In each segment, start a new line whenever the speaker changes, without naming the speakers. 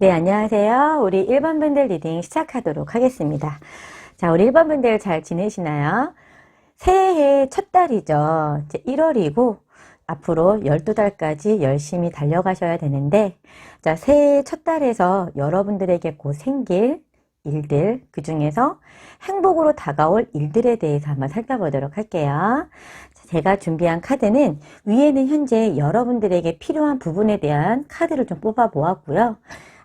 네, 안녕하세요. 우리 1번 분들 리딩 시작하도록 하겠습니다. 자, 우리 1번 분들 잘 지내시나요? 새해 첫 달이죠. 이제 1월이고 앞으로 12달까지 열심히 달려가셔야 되는데, 자, 새해 첫 달에서 여러분들에게 곧 생길 일들, 그 중에서 행복으로 다가올 일들에 대해서 한번 살펴보도록 할게요. 제가 준비한 카드는 위에는 현재 여러분들에게 필요한 부분에 대한 카드를 좀 뽑아 보았고요.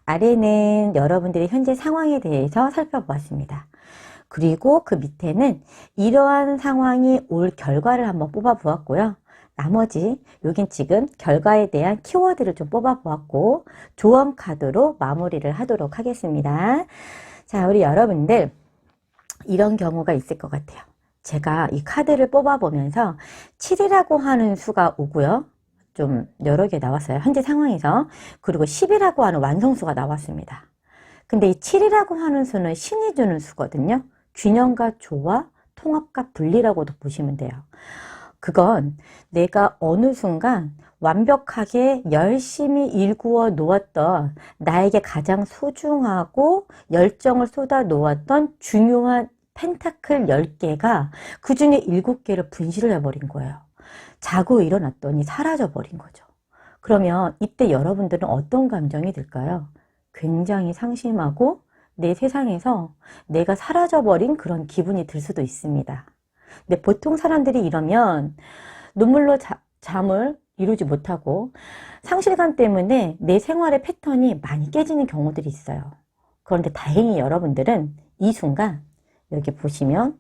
아래는 여러분들의 현재 상황에 대해서 살펴보았습니다. 그리고 그 밑에는 이러한 상황이 올 결과를 한번 뽑아 보았고요. 나머지 여긴 지금 결과에 대한 키워드를 좀 뽑아 보았고 조언 카드로 마무리를 하도록 하겠습니다. 자, 우리 여러분들 이런 경우가 있을 것 같아요. 제가 이 카드를 뽑아 보면서 7이라고 하는 수가 오고요. 좀 여러 개 나왔어요. 현재 상황에서. 그리고 10이라고 하는 완성수가 나왔습니다. 근데 이 7이라고 하는 수는 신이 주는 수거든요. 균형과 조화, 통합과 분리라고도 보시면 돼요. 그건 내가 어느 순간 완벽하게 열심히 일구어 놓았던 나에게 가장 소중하고 열정을 쏟아 놓았던 중요한 펜타클 10개가 그 중에 7개를 분실을 해버린 거예요. 자고 일어났더니 사라져 버린 거죠. 그러면 이때 여러분들은 어떤 감정이 들까요? 굉장히 상심하고 내 세상에서 내가 사라져 버린 그런 기분이 들 수도 있습니다. 근데 보통 사람들이 이러면 눈물로 잠을 이루지 못하고 상실감 때문에 내 생활의 패턴이 많이 깨지는 경우들이 있어요. 그런데 다행히 여러분들은 이 순간 여기 보시면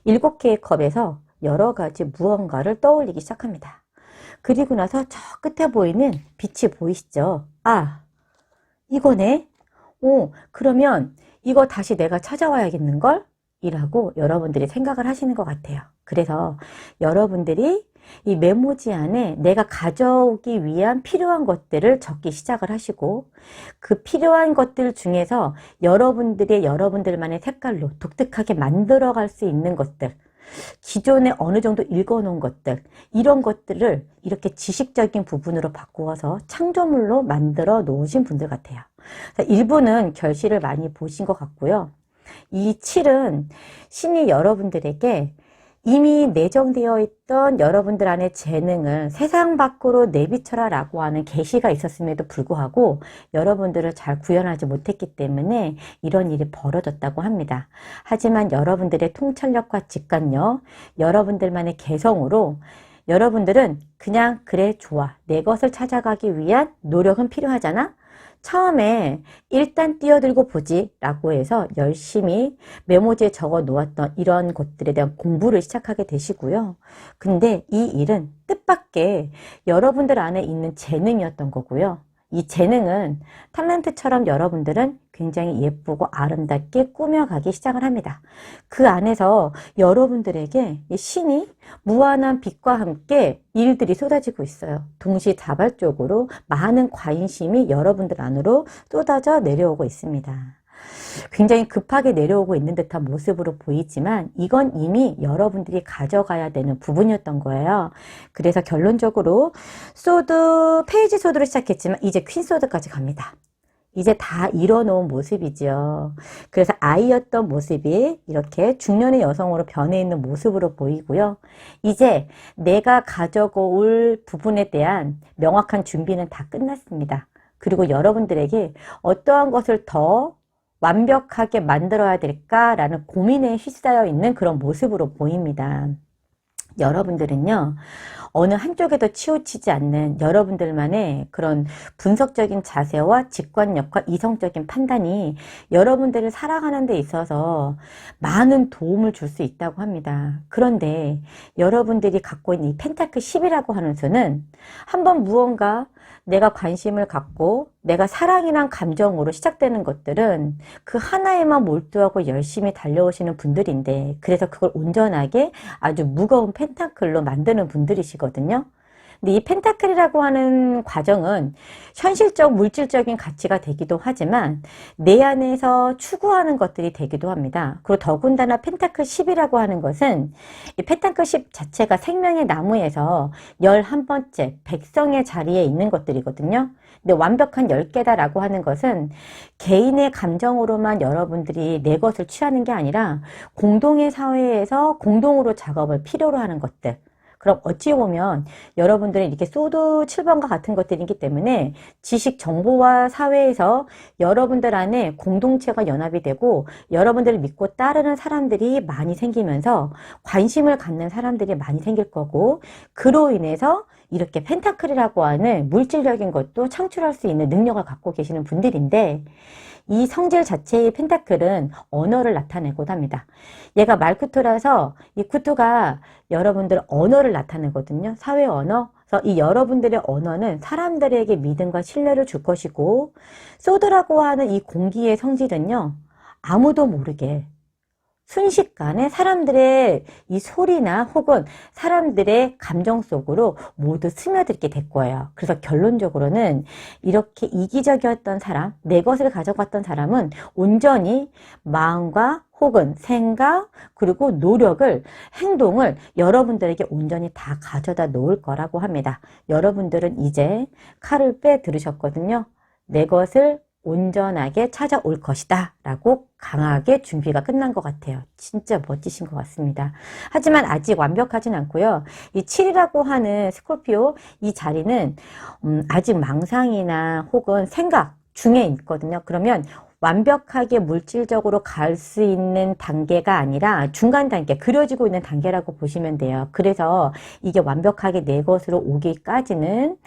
7개의 컵에서 여러 가지 무언가를 떠올리기 시작합니다. 그리고 나서 저 끝에 보이는 빛이 보이시죠? 아, 이거네? 그러면 이거 다시 내가 찾아와야겠는걸? 이라고 여러분들이 생각을 하시는 것 같아요. 그래서 여러분들이 이 메모지 안에 내가 가져오기 위한 필요한 것들을 적기 시작을 하시고 그 필요한 것들 중에서 여러분들만의 색깔로 독특하게 만들어갈 수 있는 것들, 기존에 어느 정도 읽어놓은 것들, 이런 것들을 이렇게 지식적인 부분으로 바꾸어서 창조물로 만들어 놓으신 분들 같아요. 일부는 결실을 많이 보신 것 같고요. 이 7은 신이 여러분들에게 이미 내정되어 있던 여러분들 안의 재능을 세상 밖으로 내비쳐라 라고 하는 계시가 있었음에도 불구하고 여러분들을 잘 구현하지 못했기 때문에 이런 일이 벌어졌다고 합니다. 하지만 여러분들의 통찰력과 직관력, 여러분들만의 개성으로 여러분들은 그냥 그래 좋아, 내 것을 찾아가기 위한 노력은 필요하잖아? 처음에 일단 뛰어들고 보지 라고 해서 열심히 메모지에 적어 놓았던 이런 것들에 대한 공부를 시작하게 되시고요. 근데 이 일은 뜻밖의 여러분들 안에 있는 재능이었던 거고요. 이 재능은 탤런트처럼 여러분들은 굉장히 예쁘고 아름답게 꾸며가기 시작을 합니다. 그 안에서 여러분들에게 신이 무한한 빛과 함께 일들이 쏟아지고 있어요. 동시다발적으로 많은 관심이 여러분들 안으로 쏟아져 내려오고 있습니다. 굉장히 급하게 내려오고 있는 듯한 모습으로 보이지만 이건 이미 여러분들이 가져가야 되는 부분이었던 거예요. 그래서 결론적으로 페이지 소드로 시작했지만 이제 퀸 소드까지 갑니다. 이제 다 이뤄놓은 모습이죠. 그래서 아이였던 모습이 이렇게 중년의 여성으로 변해 있는 모습으로 보이고요. 이제 내가 가져올 부분에 대한 명확한 준비는 다 끝났습니다. 그리고 여러분들에게 어떠한 것을 더 완벽하게 만들어야 될까라는 고민에 휩싸여 있는 그런 모습으로 보입니다. 여러분들은요, 어느 한쪽에도 치우치지 않는 여러분들만의 그런 분석적인 자세와 직관력과 이성적인 판단이 여러분들을 살아가는 데 있어서 많은 도움을 줄 수 있다고 합니다. 그런데 여러분들이 갖고 있는 이 펜타클 10이라고 하는 수는 한번 무언가 내가 관심을 갖고 내가 사랑이란 감정으로 시작되는 것들은 그 하나에만 몰두하고 열심히 달려오시는 분들인데 그래서 그걸 온전하게 아주 무거운 펜타클로 만드는 분들이시거든요. 근데 이 펜타클이라고 하는 과정은 현실적 물질적인 가치가 되기도 하지만 내 안에서 추구하는 것들이 되기도 합니다. 그리고 더군다나 펜타클 10이라고 하는 것은 이 펜타클 10 자체가 생명의 나무에서 11번째 백성의 자리에 있는 것들이거든요. 근데 완벽한 10개다라고 하는 것은 개인의 감정으로만 여러분들이 내 것을 취하는 게 아니라 공동의 사회에서 공동으로 작업을 필요로 하는 것들. 그럼 어찌 보면 여러분들은 이렇게 소드 7번과 같은 것들이기 때문에 지식 정보와 사회에서 여러분들 안에 공동체가 연합이 되고 여러분들을 믿고 따르는 사람들이 많이 생기면서 관심을 갖는 사람들이 많이 생길 거고, 그로 인해서 이렇게 펜타클이라고 하는 물질적인 것도 창출할 수 있는 능력을 갖고 계시는 분들인데, 이 성질 자체의 펜타클은 언어를 나타내곤 합니다. 얘가 말쿠토라서 이 쿠토가 여러분들 언어를 나타내거든요. 사회 언어. 그래서 이 여러분들의 언어는 사람들에게 믿음과 신뢰를 줄 것이고, 소드라고 하는 이 공기의 성질은요, 아무도 모르게 순식간에 사람들의 이 소리나 혹은 사람들의 감정 속으로 모두 스며들게 될 거예요. 그래서 결론적으로는 이렇게 이기적이었던 사람, 내 것을 가져갔던 사람은 온전히 마음과 혹은 생각, 그리고 노력을, 행동을 여러분들에게 온전히 다 가져다 놓을 거라고 합니다. 여러분들은 이제 칼을 빼 들으셨거든요. 내 것을 온전하게 찾아올 것이다 라고 강하게 준비가 끝난 것 같아요. 진짜 멋지신 것 같습니다. 하지만 아직 완벽하진 않고요. 이 7이라고 하는 스콜피오, 이 자리는 아직 망상이나 혹은 생각 중에 있거든요. 그러면 완벽하게 물질적으로 갈 수 있는 단계가 아니라 중간 단계, 그려지고 있는 단계라고 보시면 돼요. 그래서 이게 완벽하게 내 것으로 오기까지는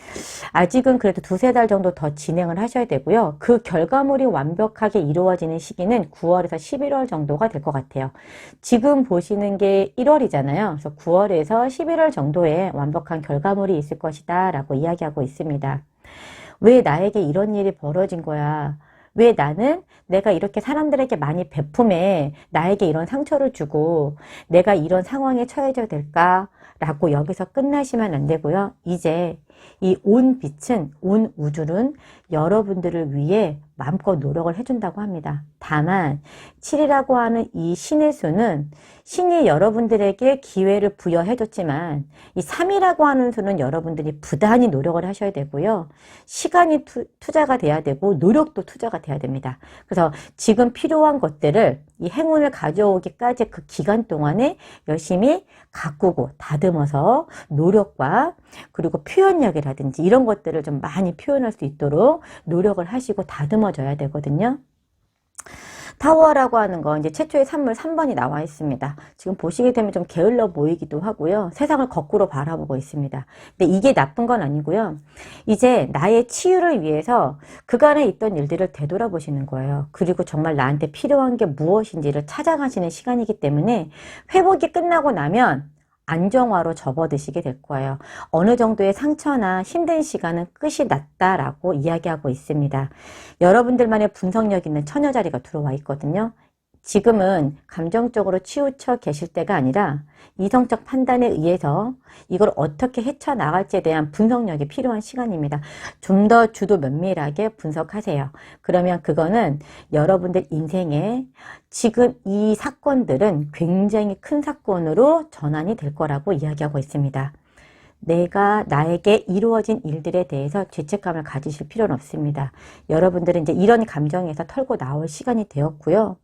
아직은 그래도 2~3달 정도 더 진행을 하셔야 되고요. 그 결과물이 완벽하게 이루어지는 시기는 9월에서 11월 정도가 될 것 같아요. 지금 보시는 게 1월이잖아요. 그래서 9월에서 11월 정도에 완벽한 결과물이 있을 것이다 라고 이야기하고 있습니다. 왜 나에게 이런 일이 벌어진 거야? 왜 나는 내가 이렇게 사람들에게 많이 베품에 나에게 이런 상처를 주고 내가 이런 상황에 처해져야 될까? 라고 여기서 끝나시면 안 되고요. 이제 이 온 빛은, 온 우주는 여러분들을 위해 마음껏 노력을 해준다고 합니다. 다만 7이라고 하는 이 신의 수는 신이 여러분들에게 기회를 부여해줬지만 이 3이라고 하는 수는 여러분들이 부단히 노력을 하셔야 되고요. 시간이 투자가 돼야 되고 노력도 투자가 돼야 됩니다. 그래서 지금 필요한 것들을 이 행운을 가져오기까지 그 기간 동안에 열심히 가꾸고 다듬어서 노력과 그리고 표현력이라든지 이런 것들을 좀 많이 표현할 수 있도록 노력을 하시고 다듬어져야 되거든요. 타워라고 하는 거 이제 최초의 산물 3번이 나와 있습니다. 지금 보시게 되면 좀 게을러 보이기도 하고요. 세상을 거꾸로 바라보고 있습니다. 근데 이게 나쁜 건 아니고요. 이제 나의 치유를 위해서 그간에 있던 일들을 되돌아보시는 거예요. 그리고 정말 나한테 필요한 게 무엇인지를 찾아가시는 시간이기 때문에 회복이 끝나고 나면 안정화로 접어드시게 될 거예요. 어느 정도의 상처나 힘든 시간은 끝이 났다라고 이야기하고 있습니다. 여러분들만의 분석력 있는 처녀 자리가 들어와 있거든요. 지금은 감정적으로 치우쳐 계실 때가 아니라 이성적 판단에 의해서 이걸 어떻게 헤쳐나갈지에 대한 분석력이 필요한 시간입니다. 좀 더 주도 면밀하게 분석하세요. 그러면 그거는 여러분들 인생에 지금 이 사건들은 굉장히 큰 사건으로 전환이 될 거라고 이야기하고 있습니다. 내가 나에게 이루어진 일들에 대해서 죄책감을 가지실 필요는 없습니다. 여러분들은 이제 이런 감정에서 털고 나올 시간이 되었고요.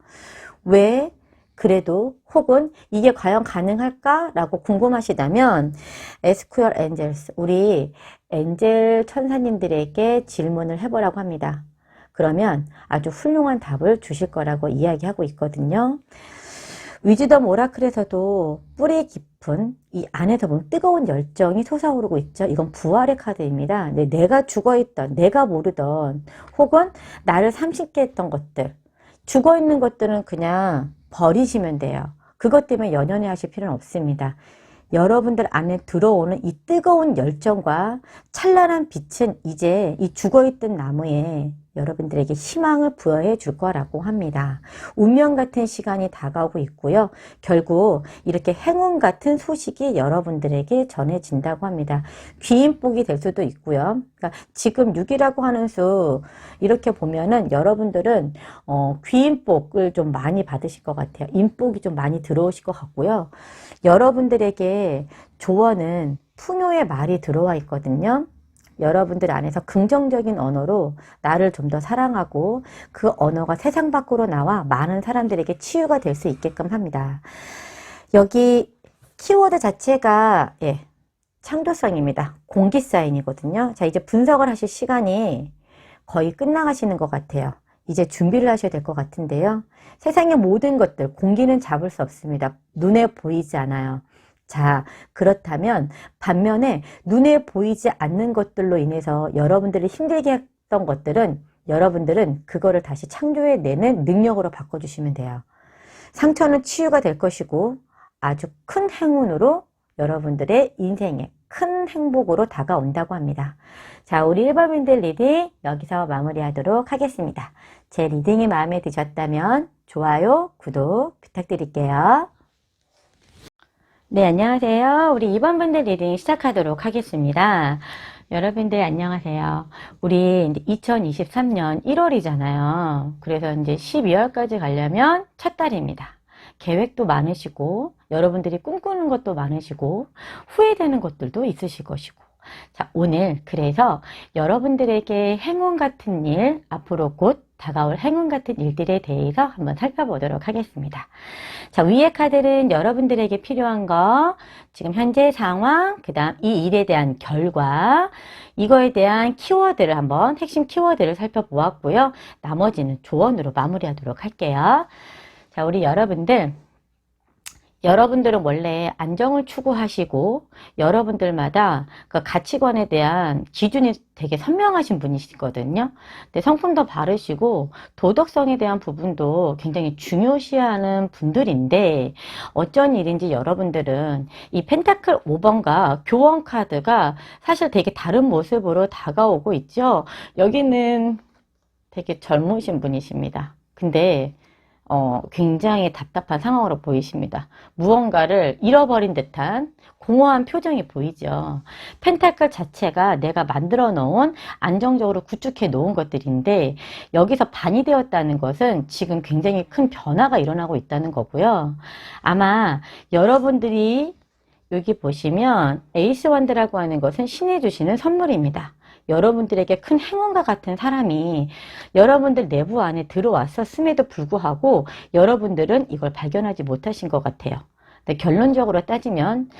왜 그래도 혹은 이게 과연 가능할까? 라고 궁금하시다면 에스쿠얼 엔젤스, 우리 엔젤 천사님들에게 질문을 해보라고 합니다. 그러면 아주 훌륭한 답을 주실 거라고 이야기하고 있거든요. 위즈덤 오라클에서도 뿌리 깊은 이 안에서 보면 뜨거운 열정이 솟아오르고 있죠. 이건 부활의 카드입니다. 내가 죽어있던, 내가 모르던 혹은 나를 삼식게 했던 것들, 죽어있는 것들은 그냥 버리시면 돼요. 그것 때문에 연연해 하실 필요는 없습니다. 여러분들 안에 들어오는 이 뜨거운 열정과 찬란한 빛은 이제 이 죽어있던 나무에 여러분들에게 희망을 부여해 줄 거라고 합니다. 운명 같은 시간이 다가오고 있고요. 결국 이렇게 행운 같은 소식이 여러분들에게 전해진다고 합니다. 귀인복이 될 수도 있고요. 그러니까 지금 6이라고 하는 수 이렇게 보면은 여러분들은 귀인복을 좀 많이 받으실 것 같아요. 인복이 좀 많이 들어오실 것 같고요. 여러분들에게 조언은 풍요의 말이 들어와 있거든요. 여러분들 안에서 긍정적인 언어로 나를 좀 더 사랑하고 그 언어가 세상 밖으로 나와 많은 사람들에게 치유가 될 수 있게끔 합니다. 여기 키워드 자체가 창조성입니다. 공기 사인이거든요. 자, 이제 분석을 하실 시간이 거의 끝나가시는 것 같아요. 이제 준비를 하셔야 될 것 같은데요. 세상의 모든 것들, 공기는 잡을 수 없습니다. 눈에 보이지 않아요. 자, 그렇다면 반면에 눈에 보이지 않는 것들로 인해서 여러분들이 힘들게 했던 것들은 여러분들은 그거를 다시 창조해내는 능력으로 바꿔주시면 돼요. 상처는 치유가 될 것이고 아주 큰 행운으로 여러분들의 인생에 큰 행복으로 다가온다고 합니다. 자, 우리 1번분들 리딩 여기서 마무리하도록 하겠습니다. 제 리딩이 마음에 드셨다면 좋아요, 구독 부탁드릴게요. 네, 안녕하세요. 우리 2번분들 리딩 시작하도록 하겠습니다. 여러분들 안녕하세요. 우리 이제 2023년 1월이잖아요. 그래서 이제 12월까지 가려면 첫 달입니다. 계획도 많으시고 여러분들이 꿈꾸는 것도 많으시고 후회되는 것들도 있으실 것이고 자, 오늘 그래서 여러분들에게 행운 같은 일, 앞으로 곧 다가올 행운 같은 일들에 대해서 한번 살펴보도록 하겠습니다. 자, 위의 카드는 여러분들에게 필요한 거, 지금 현재 상황, 그 다음 이 일에 대한 결과, 이거에 대한 키워드를 한번, 핵심 키워드를 살펴보았고요. 나머지는 조언으로 마무리하도록 할게요. 자, 우리 여러분들은 원래 안정을 추구하시고 여러분들마다 그 가치관에 대한 기준이 되게 선명하신 분이시거든요. 근데 성품도 바르시고 도덕성에 대한 부분도 굉장히 중요시하는 분들인데 어쩐 일인지 여러분들은 이 펜타클 5번과 교원 카드가 사실 되게 다른 모습으로 다가오고 있죠. 여기는 되게 젊으신 분이십니다. 근데 굉장히 답답한 상황으로 보이십니다. 무언가를 잃어버린 듯한 공허한 표정이 보이죠. 펜타클 자체가 내가 만들어 놓은 안정적으로 구축해 놓은 것들인데 여기서 반이 되었다는 것은 지금 굉장히 큰 변화가 일어나고 있다는 거고요. 아마 여러분들이 여기 보시면 에이스 원드라고 하는 것은 신이 주시는 선물입니다. 여러분들에게 큰 행운과 같은 사람이 여러분들 내부 안에 들어왔었음에도 불구하고 여러분들은 이걸 발견하지 못하신 것 같아요. 근데 결론적으로 따지면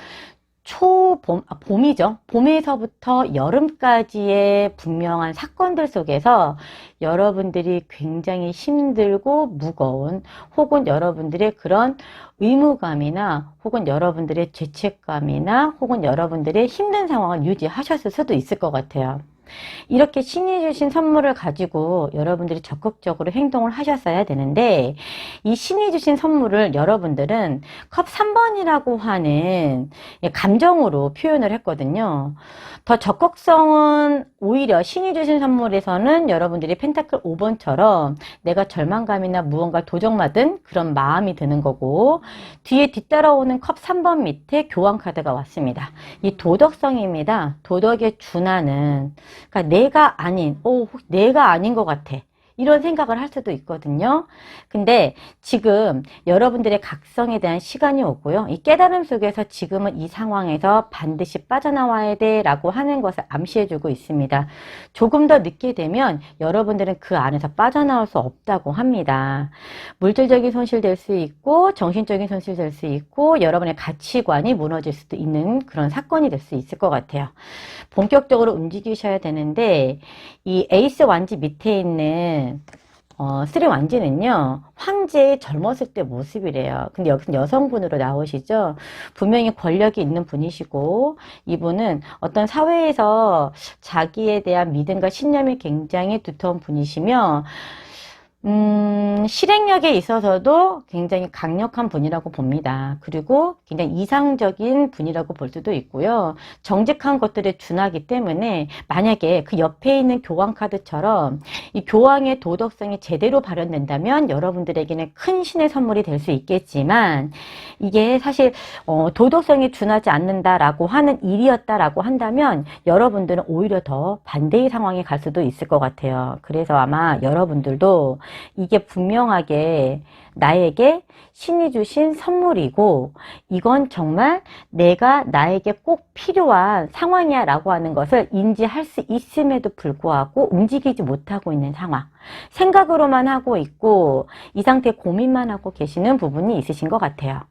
봄이죠. 봄에서부터 여름까지의 분명한 사건들 속에서 여러분들이 굉장히 힘들고 무거운 혹은 여러분들의 그런 의무감이나 혹은 여러분들의 죄책감이나 혹은 여러분들의 힘든 상황을 유지하셨을 수도 있을 것 같아요. 이렇게 신이 주신 선물을 가지고 여러분들이 적극적으로 행동을 하셨어야 되는데 이 신이 주신 선물을 여러분들은 컵 3번이라고 하는 감정으로 표현을 했거든요. 더 적극성은 오히려 신이 주신 선물에서는 여러분들이 펜타클 5번처럼 내가 절망감이나 무언가 도적맞은 그런 마음이 드는 거고 뒤에 뒤따라오는 컵 3번 밑에 교환 카드가 왔습니다. 이 도덕성입니다. 도덕에 준하는 그러니까 내가 아닌 것 같아. 이런 생각을 할 수도 있거든요. 근데 지금 여러분들의 각성에 대한 시간이 오고요. 이 깨달음 속에서 지금은 이 상황에서 반드시 빠져나와야 돼 라고 하는 것을 암시해주고 있습니다. 조금 더 늦게 되면 여러분들은 그 안에서 빠져나올 수 없다고 합니다. 물질적인 손실될 수 있고 정신적인 손실될 수 있고 여러분의 가치관이 무너질 수도 있는 그런 사건이 될 수 있을 것 같아요. 본격적으로 움직이셔야 되는데 이 에이스 완지 밑에 있는 3 완지는요 황제의 젊었을 때 모습이래요. 근데 여기서 여성분으로 나오시죠. 분명히 권력이 있는 분이시고 이분은 어떤 사회에서 자기에 대한 믿음과 신념이 굉장히 두터운 분이시며 실행력에 있어서도 굉장히 강력한 분이라고 봅니다. 그리고 굉장히 이상적인 분이라고 볼 수도 있고요. 정직한 것들에 준하기 때문에 만약에 그 옆에 있는 교황 카드처럼 이 교황의 도덕성이 제대로 발현된다면 여러분들에게는 큰 신의 선물이 될 수 있겠지만 이게 사실 도덕성이 준하지 않는다라고 하는 일이었다라고 한다면 여러분들은 오히려 더 반대의 상황에 갈 수도 있을 것 같아요. 그래서 아마 여러분들도 이게 분명 분명하게 나에게 신이 주신 선물이고 이건 정말 내가 나에게 꼭 필요한 상황이야 라고 하는 것을 인지할 수 있음에도 불구하고 움직이지 못하고 있는 상황, 생각으로만 하고 있고 이 상태에 고민만 하고 계시는 부분이 있으신 것 같아요.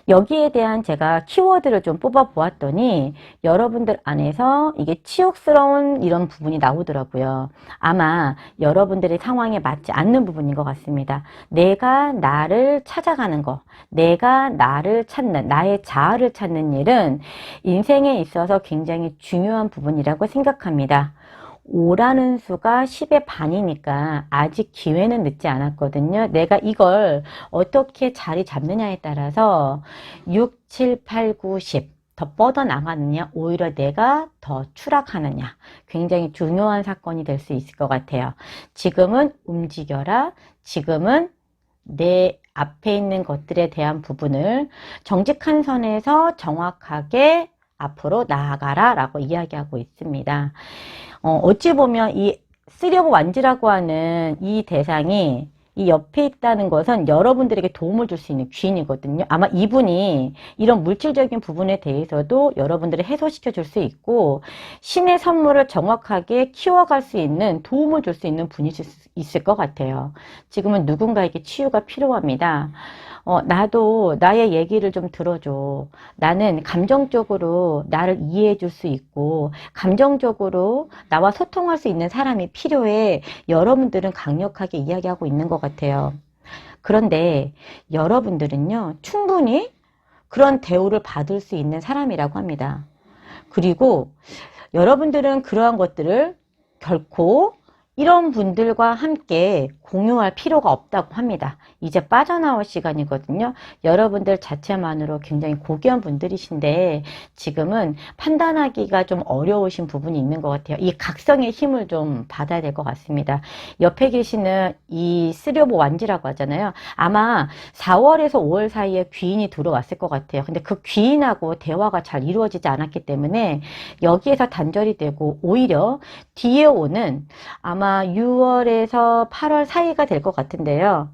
여기에 대한 제가 키워드를 좀 뽑아 보았더니 여러분들 안에서 이게 치욕스러운 이런 부분이 나오더라고요. 아마 여러분들의 상황에 맞지 않는 부분인 것 같습니다. 내가 나를 찾아가는 거, 내가 나를 찾는, 나의 자아를 찾는 일은 인생에 있어서 굉장히 중요한 부분이라고 생각합니다. 5라는 수가 10의 반이니까 아직 기회는 늦지 않았거든요. 내가 이걸 어떻게 자리 잡느냐에 따라서 6, 7, 8, 9, 10 더 뻗어나가느냐, 오히려 내가 더 추락하느냐, 굉장히 중요한 사건이 될 수 있을 것 같아요. 지금은 움직여라. 지금은 내 앞에 있는 것들에 대한 부분을 정직한 선에서 정확하게 앞으로 나아가라 라고 이야기하고 있습니다. 어찌 보면 이 쓰려고 완지라고 하는 이 대상이 이 옆에 있다는 것은 여러분들에게 도움을 줄 수 있는 귀인이거든요. 아마 이분이 이런 물질적인 부분에 대해서도 여러분들을 해소시켜 줄 수 있고 신의 선물을 정확하게 키워갈 수 있는, 도움을 줄 수 있는 분이 있을 것 같아요. 지금은 누군가에게 치유가 필요합니다. 나도 나의 얘기를 좀 들어줘. 나는 감정적으로 나를 이해해 줄 수 있고 감정적으로 나와 소통할 수 있는 사람이 필요해. 여러분들은 강력하게 이야기하고 있는 것 같아요. 그런데 여러분들은요, 충분히 그런 대우를 받을 수 있는 사람이라고 합니다. 그리고 여러분들은 그러한 것들을 결코 이런 분들과 함께 공유할 필요가 없다고 합니다. 이제 빠져나올 시간이거든요. 여러분들 자체만으로 굉장히 고귀한 분들이신데 지금은 판단하기가 좀 어려우신 부분이 있는 것 같아요. 이 각성의 힘을 좀 받아야 될 것 같습니다. 옆에 계시는 이 쓰려보 완지라고 하잖아요. 아마 4월에서 5월 사이에 귀인이 들어왔을 것 같아요. 근데 그 귀인하고 대화가 잘 이루어지지 않았기 때문에 여기에서 단절이 되고 오히려 뒤에 오는 아마 6월에서 8월 사이가 될 것 같은데요.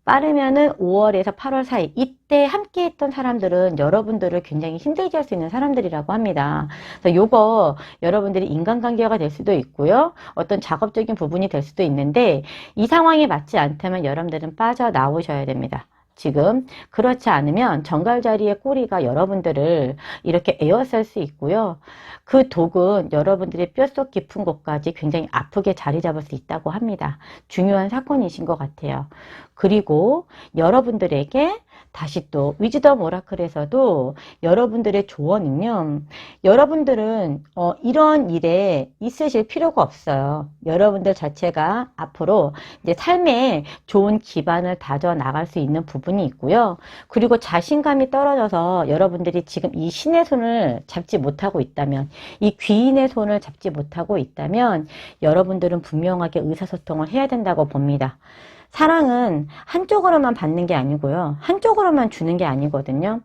빠르면은 5월에서 8월 사이, 이때 함께 했던 사람들은 여러분들을 굉장히 힘들게 할 수 있는 사람들이라고 합니다. 그래서 요거 여러분들이 인간관계가 될 수도 있고요. 어떤 작업적인 부분이 될 수도 있는데 이 상황에 맞지 않다면 여러분들은 빠져나오셔야 됩니다. 지금 그렇지 않으면 정갈자리의 꼬리가 여러분들을 이렇게 에워쌀 수 있고요. 그 독은 여러분들의 뼛속 깊은 곳까지 굉장히 아프게 자리 잡을 수 있다고 합니다. 중요한 사건이신 것 같아요. 그리고 여러분들에게 다시 또 위즈덤 오라클에서도 여러분들의 조언은요, 여러분들은 이런 일에 있으실 필요가 없어요. 여러분들 자체가 앞으로 이제 삶에 좋은 기반을 다져 나갈 수 있는 부분이 있고요. 그리고 자신감이 떨어져서 여러분들이 지금 이 신의 손을 잡지 못하고 있다면, 이 귀인의 손을 잡지 못하고 있다면 여러분들은 분명하게 의사소통을 해야 된다고 봅니다. 사랑은 한쪽으로만 받는 게 아니고요. 한쪽으로만 주는 게 아니거든요.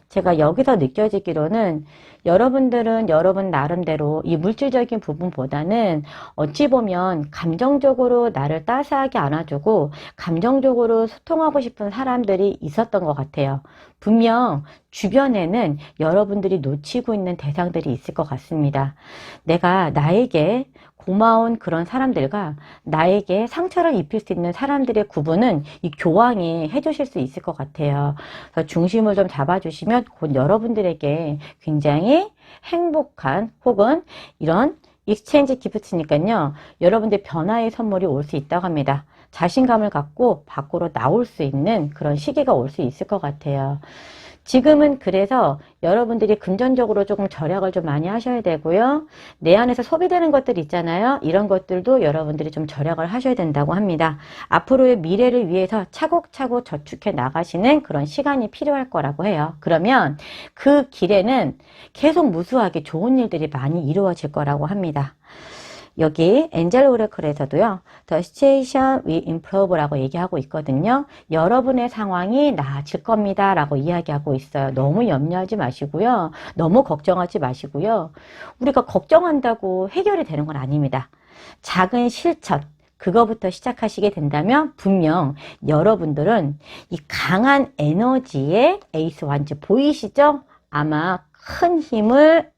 제가 여기서 느껴지기로는 여러분들은 여러분 나름대로 이 물질적인 부분보다는 어찌 보면 감정적으로 나를 따스하게 안아주고 감정적으로 소통하고 싶은 사람들이 있었던 것 같아요. 분명 주변에는 여러분들이 놓치고 있는 대상들이 있을 것 같습니다. 내가 나에게 고마운 그런 사람들과 나에게 상처를 입힐 수 있는 사람들의 구분은 이 교황이 해주실 수 있을 것 같아요. 그래서 중심을 좀 잡아주시면 곧 여러분들에게 굉장히 행복한 혹은 이런 익스체인지 기프트니까요. 여러분들 변화의 선물이 올 수 있다고 합니다. 자신감을 갖고 밖으로 나올 수 있는 그런 시기가 올 수 있을 것 같아요. 지금은 그래서 여러분들이 금전적으로 조금 절약을 좀 많이 하셔야 되고요. 내 안에서 소비되는 것들 있잖아요. 이런 것들도 여러분들이 좀 절약을 하셔야 된다고 합니다. 앞으로의 미래를 위해서 차곡차곡 저축해 나가시는 그런 시간이 필요할 거라고 해요. 그러면 그 길에는 계속 무수하게 좋은 일들이 많이 이루어질 거라고 합니다. 여기 엔젤 오래클에서도요. The situation will improve라고 얘기하고 있거든요. 여러분의 상황이 나아질 겁니다 라고 이야기하고 있어요. 너무 염려하지 마시고요. 너무 걱정하지 마시고요. 우리가 걱정한다고 해결이 되는 건 아닙니다. 작은 실천, 그거부터 시작하시게 된다면 분명 여러분들은 이 강한 에너지의 에이스 완즈 보이시죠? 아마 큰 힘을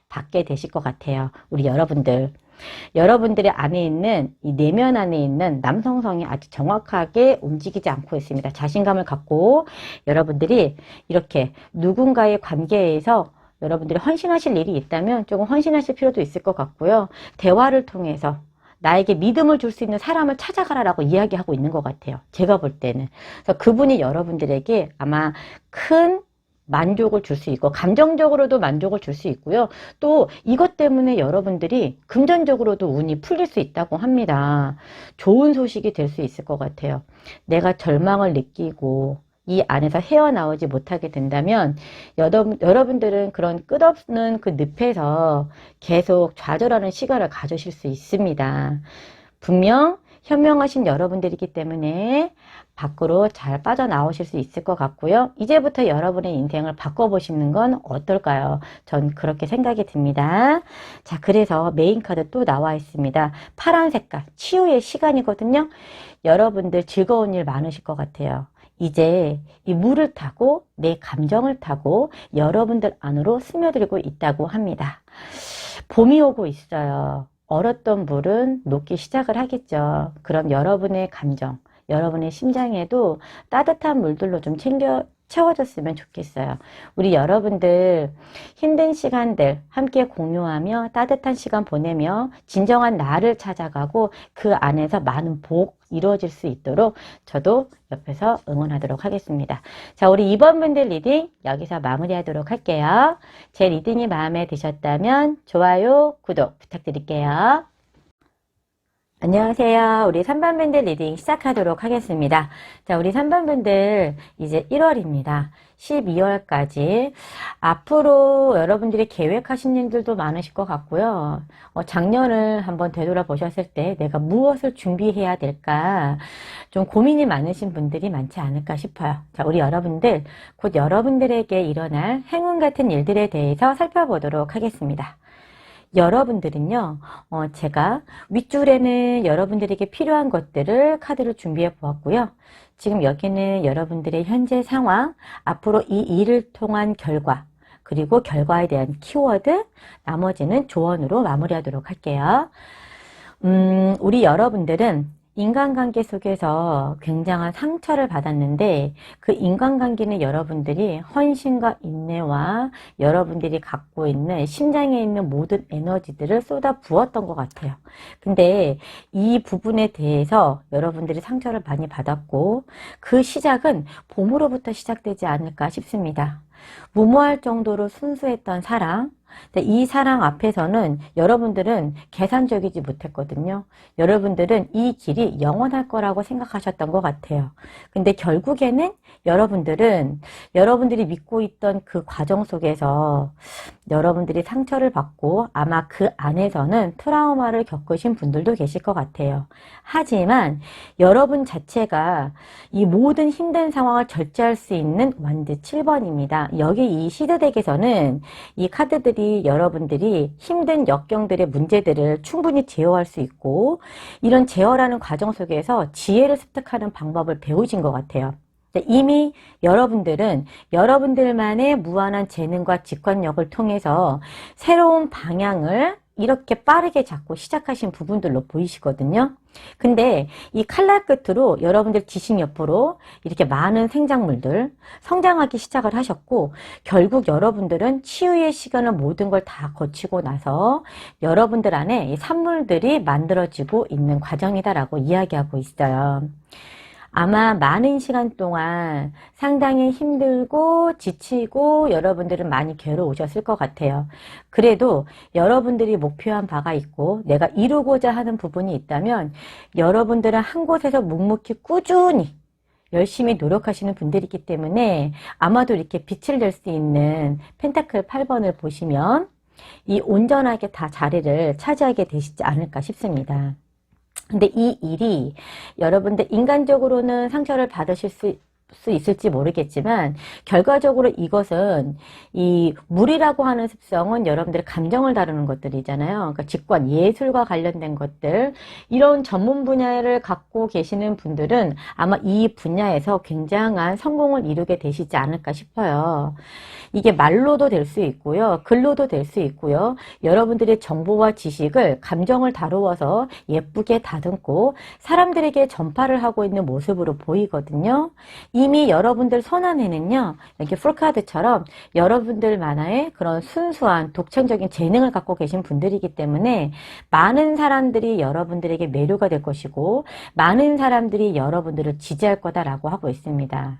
받게 되실 것 같아요. 우리 여러분들의 안에 있는 이 내면 안에 있는 남성성이 아주 정확하게 움직이지 않고 있습니다. 자신감을 갖고 여러분들이 이렇게 누군가의 관계에서 여러분들이 헌신하실 일이 있다면 조금 헌신하실 필요도 있을 것 같고요. 대화를 통해서 나에게 믿음을 줄 수 있는 사람을 찾아가라라고 이야기하고 있는 것 같아요. 제가 볼 때는. 그래서 그분이 여러분들에게 아마 큰 만족을 줄 수 있고 감정적으로도 만족을 줄 수 있고요. 또 이것 때문에 여러분들이 금전적으로도 운이 풀릴 수 있다고 합니다. 좋은 소식이 될 수 있을 것 같아요. 내가 절망을 느끼고 이 안에서 헤어나오지 못하게 된다면 여러분들은 그런 끝없는 그 늪에서 계속 좌절하는 시간을 가지실 수 있습니다. 분명 현명하신 여러분들이기 때문에 밖으로 잘 빠져나오실 수 있을 것 같고요. 이제부터 여러분의 인생을 바꿔보시는 건 어떨까요? 전 그렇게 생각이 듭니다. 자, 그래서 메인 카드 또 나와 있습니다. 파란 색깔, 치유의 시간이거든요. 여러분들 즐거운 일 많으실 것 같아요. 이제 이 물을 타고 내 감정을 타고 여러분들 안으로 스며들고 있다고 합니다. 봄이 오고 있어요. 얼었던 물은 녹기 시작을 하겠죠. 그럼 여러분의 감정, 여러분의 심장에도 따뜻한 물들로 좀 채워졌으면 좋겠어요. 우리 여러분들 힘든 시간들 함께 공유하며 따뜻한 시간 보내며 진정한 나를 찾아가고 그 안에서 많은 복 이루어질 수 있도록 저도 옆에서 응원하도록 하겠습니다. 자, 우리 2번 분들 리딩 여기서 마무리하도록 할게요. 제 리딩이 마음에 드셨다면 좋아요, 구독 부탁드릴게요. 안녕하세요. 우리 3번 분들 리딩 시작하도록 하겠습니다. 자, 우리 3번 분들 이제 1월입니다. 12월까지 앞으로 여러분들이 계획하신 일들도 많으실 것 같고요. 작년을 한번 되돌아보셨을 때 내가 무엇을 준비해야 될까 좀 고민이 많으신 분들이 많지 않을까 싶어요. 자, 우리 여러분들 곧 여러분들에게 일어날 행운 같은 일들에 대해서 살펴보도록 하겠습니다. 여러분들은요, 제가 윗줄에는 여러분들에게 필요한 것들을 카드를 준비해 보았고요. 지금 여기는 여러분들의 현재 상황, 앞으로 이 일을 통한 결과, 그리고 결과에 대한 키워드, 나머지는 조언으로 마무리하도록 할게요. 우리 여러분들은 인간관계 속에서 굉장한 상처를 받았는데 그 인간관계는 여러분들이 헌신과 인내와 여러분들이 갖고 있는 심장에 있는 모든 에너지들을 쏟아 부었던 것 같아요. 근데 이 부분에 대해서 여러분들이 상처를 많이 받았고 그 시작은 봄으로부터 시작되지 않을까 싶습니다. 무모할 정도로 순수했던 사랑, 이 사랑 앞에서는 여러분들은 계산적이지 못했거든요. 여러분들은 이 길이 영원할 거라고 생각하셨던 것 같아요. 근데 결국에는 여러분들이 믿고 있던 그 과정 속에서 여러분들이 상처를 받고 아마 그 안에서는 트라우마를 겪으신 분들도 계실 것 같아요. 하지만 여러분 자체가 이 모든 힘든 상황을 절제할 수 있는 완드 7번입니다. 여기 이 시드덱에서는 이 카드들이 여러분들이 힘든 역경들의 문제들을 충분히 제어할 수 있고 이런 제어라는 과정 속에서 지혜를 습득하는 방법을 배우신 것 같아요. 이미 여러분들은 여러분들만의 무한한 재능과 직관력을 통해서 새로운 방향을 이렇게 빠르게 잡고 시작하신 부분들로 보이시거든요. 근데 이 칼날 끝으로 여러분들 지식 옆으로 이렇게 많은 생작물들 성장하기 시작을 하셨고 결국 여러분들은 치유의 시간을 모든 걸 다 거치고 나서 여러분들 안에 이 산물들이 만들어지고 있는 과정이다라고 이야기하고 있어요. 아마 많은 시간 동안 상당히 힘들고 지치고 여러분들은 많이 괴로우셨을 것 같아요. 그래도 여러분들이 목표한 바가 있고 내가 이루고자 하는 부분이 있다면 여러분들은 한 곳에서 묵묵히 꾸준히 열심히 노력하시는 분들이기 때문에 아마도 이렇게 빛을 낼 수 있는 펜타클 8번을 보시면 이 온전하게 다 자리를 차지하게 되시지 않을까 싶습니다. 근데 이 일이 여러분들 인간적으로는 상처를 받으실 수 수 있을지 모르겠지만 결과적으로 이것은 이 물이라고 하는 습성은 여러분들의 감정을 다루는 것들이잖아요. 그러니까 직관, 예술과 관련된 것들, 이런 전문 분야를 갖고 계시는 분들은 아마 이 분야에서 굉장한 성공을 이루게 되시지 않을까 싶어요. 이게 말로도 될 수 있고요. 글로도 될 수 있고요. 여러분들의 정보와 지식을 감정을 다루어서 예쁘게 다듬고 사람들에게 전파를 하고 있는 모습으로 보이거든요. 이미 여러분들 손안에는요, 이렇게 풀카드처럼 여러분들만의 그런 순수한 독창적인 재능을 갖고 계신 분들이기 때문에 많은 사람들이 여러분들에게 매료가 될 것이고 많은 사람들이 여러분들을 지지할 거다라고 하고 있습니다.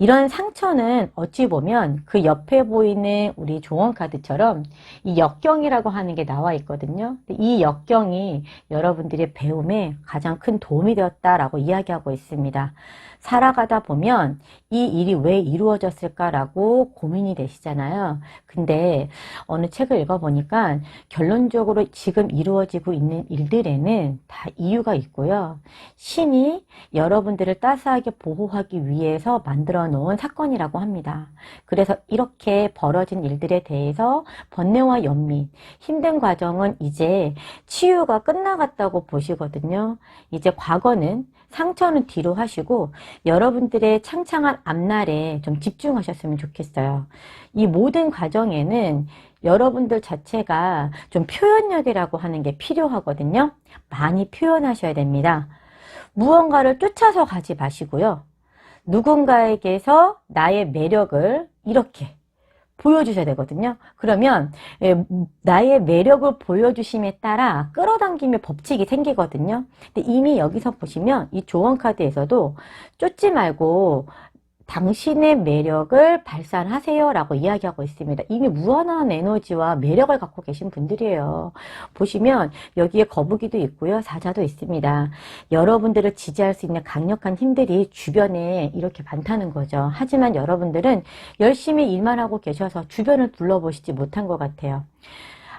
이런 상처는 어찌 보면 그 옆에 보이는 우리 조언카드처럼 이 역경이라고 하는 게 나와 있거든요. 이 역경이 여러분들의 배움에 가장 큰 도움이 되었다라고 이야기하고 있습니다. 살아가다 보면 이 일이 왜 이루어졌을까라고 고민이 되시잖아요. 근데 어느 책을 읽어보니까 결론적으로 지금 이루어지고 있는 일들에는 다 이유가 있고요. 신이 여러분들을 따스하게 보호하기 위해서 만들어 놓은 사건이라고 합니다. 그래서 이렇게 벌어진 일들에 대해서 번뇌와 연민, 힘든 과정은 이제 치유가 끝나갔다고 보시거든요. 이제 과거는, 상처는 뒤로 하시고 여러분들의 창창한 앞날에 좀 집중하셨으면 좋겠어요. 이 모든 과정에는 여러분들 자체가 좀 표현력이라고 하는 게 필요하거든요. 많이 표현하셔야 됩니다. 무언가를 쫓아서 가지 마시고요. 누군가에게서 나의 매력을 이렇게 보여주셔야 되거든요. 그러면 나의 매력을 보여주심에 따라 끌어당김의 법칙이 생기거든요. 근데 이미 여기서 보시면 이 조언카드에서도 쫓지 말고 당신의 매력을 발산하세요 라고 이야기하고 있습니다. 이미 무한한 에너지와 매력을 갖고 계신 분들이에요. 보시면 여기에 거북이도 있고요. 사자도 있습니다. 여러분들을 지지할 수 있는 강력한 힘들이 주변에 이렇게 많다는 거죠. 하지만 여러분들은 열심히 일만 하고 계셔서 주변을 둘러보시지 못한 것 같아요.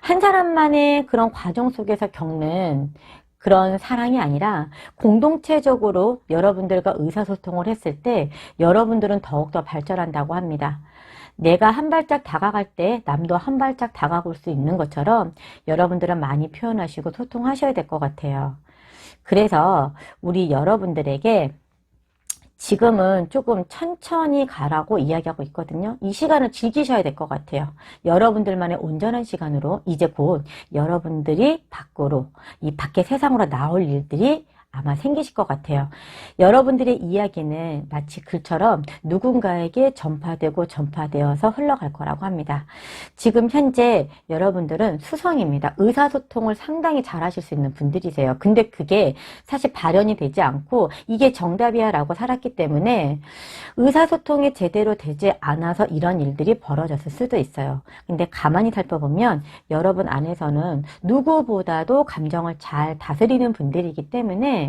한 사람만의 그런 과정 속에서 겪는 그런 사랑이 아니라 공동체적으로 여러분들과 의사소통을 했을 때 여러분들은 더욱더 발전한다고 합니다. 내가 한 발짝 다가갈 때 남도 한 발짝 다가올 수 있는 것처럼 여러분들은 많이 표현하시고 소통하셔야 될 것 같아요. 그래서 우리 여러분들에게 지금은 조금 천천히 가라고 이야기하고 있거든요. 이 시간을 즐기셔야 될 것 같아요. 여러분들만의 온전한 시간으로 이제 곧 여러분들이 밖으로, 이 밖의 세상으로 나올 일들이 아마 생기실 것 같아요. 여러분들의 이야기는 마치 글처럼 누군가에게 전파되고 전파되어서 흘러갈 거라고 합니다. 지금 현재 여러분들은 수성입니다. 의사소통을 상당히 잘 하실 수 있는 분들이세요. 근데 그게 사실 발현이 되지 않고 이게 정답이야 라고 살았기 때문에 의사소통이 제대로 되지 않아서 이런 일들이 벌어졌을 수도 있어요. 근데 가만히 살펴보면 여러분 안에서는 누구보다도 감정을 잘 다스리는 분들이기 때문에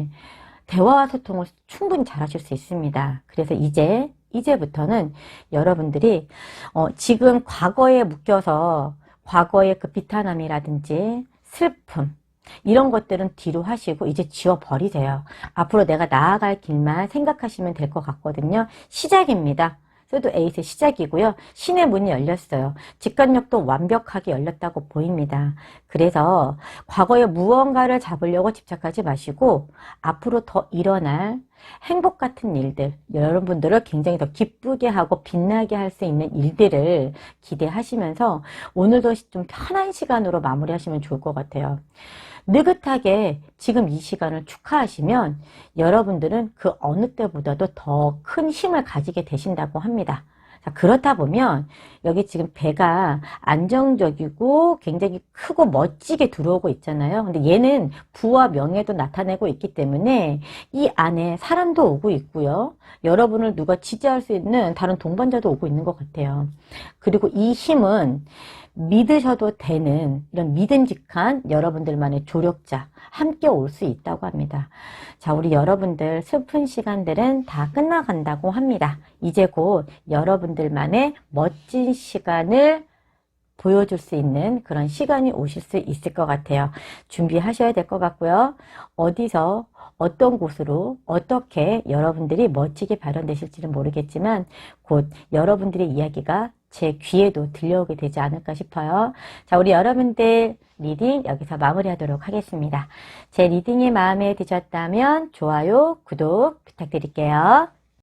대화와 소통을 충분히 잘 하실 수 있습니다. 그래서 이제부터는 여러분들이 지금 과거에 묶여서 과거의 그 비탄함이라든지 슬픔 이런 것들은 뒤로 하시고 이제 지워버리세요. 앞으로 내가 나아갈 길만 생각하시면 될 것 같거든요. 시작입니다. 그래도 에이스의 시작이고요. 신의 문이 열렸어요. 직관력도 완벽하게 열렸다고 보입니다. 그래서 과거에 무언가를 잡으려고 집착하지 마시고 앞으로 더 일어날 행복 같은 일들, 여러분들을 굉장히 더 기쁘게 하고 빛나게 할 수 있는 일들을 기대하시면서 오늘도 좀 편한 시간으로 마무리하시면 좋을 것 같아요. 느긋하게 지금 이 시간을 축하하시면 여러분들은 그 어느 때보다도 더 큰 힘을 가지게 되신다고 합니다. 자, 그렇다 보면 여기 지금 배가 안정적이고 굉장히 크고 멋지게 들어오고 있잖아요. 근데 얘는 부와 명예도 나타내고 있기 때문에 이 안에 사람도 오고 있고요. 여러분을 누가 지지할 수 있는 다른 동반자도 오고 있는 것 같아요. 그리고 이 힘은 믿으셔도 되는 이런 믿음직한 여러분들만의 조력자 함께 올 수 있다고 합니다. 자, 우리 여러분들 슬픈 시간들은 다 끝나간다고 합니다. 이제 곧 여러분들만의 멋진 시간을 보여줄 수 있는 그런 시간이 오실 수 있을 것 같아요. 준비하셔야 될 것 같고요. 어디서 어떤 곳으로 어떻게 여러분들이 멋지게 발현되실지는 모르겠지만 곧 여러분들의 이야기가 제 귀에도 들려오게 되지 않을까 싶어요. 자, 우리 여러분들 리딩 여기서 마무리하도록 하겠습니다. 제 리딩이 마음에 드셨다면 좋아요, 구독 부탁드릴게요.